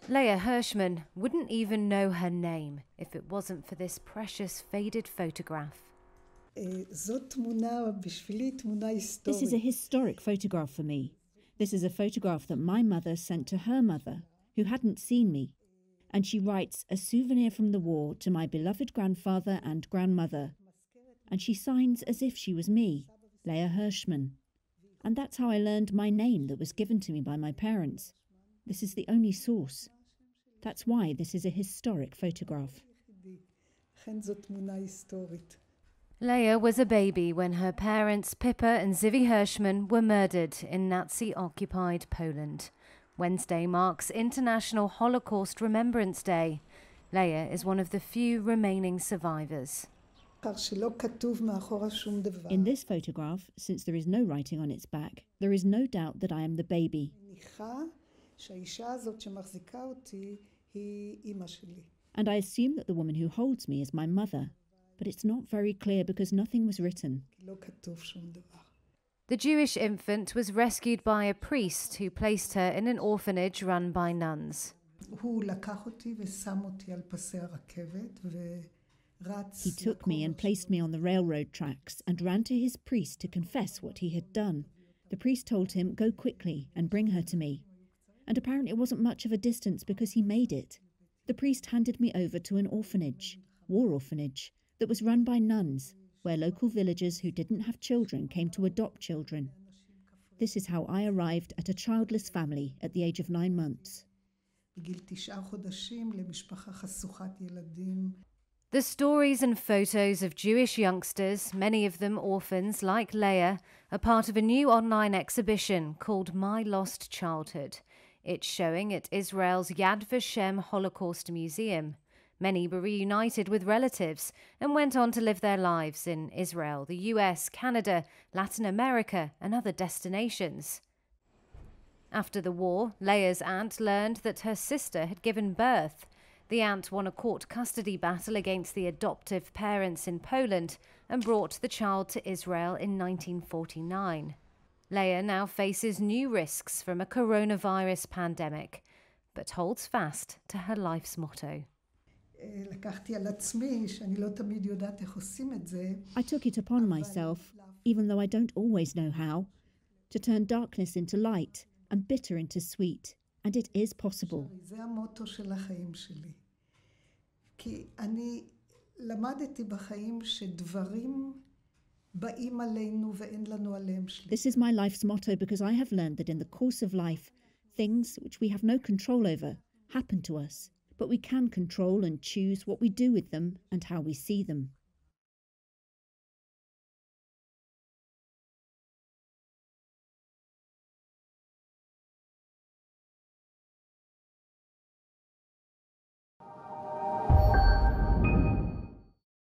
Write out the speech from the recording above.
Leah Hirschman wouldn't even know her name if it wasn't for this precious faded photograph. This is a historic photograph for me. This is a photograph that my mother sent to her mother, who hadn't seen me. And she writes, "A souvenir from the war to my beloved grandfather and grandmother." And she signs as if she was me, Leah Hirschman. And that's how I learned my name that was given to me by my parents. This is the only source. That's why this is a historic photograph. Leah was a baby when her parents, Pippa and Zivy Hirschman, were murdered in Nazi-occupied Poland. Wednesday marks International Holocaust Remembrance Day. Leah is one of the few remaining survivors. In this photograph, since there is no writing on its back, there is no doubt that I am the baby. And I assume that the woman who holds me is my mother, but it's not very clear because nothing was written. The Jewish infant was rescued by a priest who placed her in an orphanage run by nuns. He took me and placed me on the railroad tracks and ran to his priest to confess what he had done. The priest told him, "Go quickly and bring her to me." And apparently it wasn't much of a distance because he made it. The priest handed me over to an orphanage, war orphanage, that was run by nuns, where local villagers who didn't have children came to adopt children. This is how I arrived at a childless family at the age of 9 months. The stories and photos of Jewish youngsters, many of them orphans like Leah, are part of a new online exhibition called My Lost Childhood. It's showing at Israel's Yad Vashem Holocaust Museum. Many were reunited with relatives and went on to live their lives in Israel, the US, Canada, Latin America and other destinations. After the war, Leah's aunt learned that her sister had given birth. The aunt won a court custody battle against the adoptive parents in Poland and brought the child to Israel in 1949. Leah now faces new risks from a coronavirus pandemic, but holds fast to her life's motto. I took it upon myself, even though I don't always know how, to turn darkness into light and bitter into sweet, and it is possible. This is my life's motto because I have learned that in the course of life, things which we have no control over happen to us, but we can control and choose what we do with them and how we see them.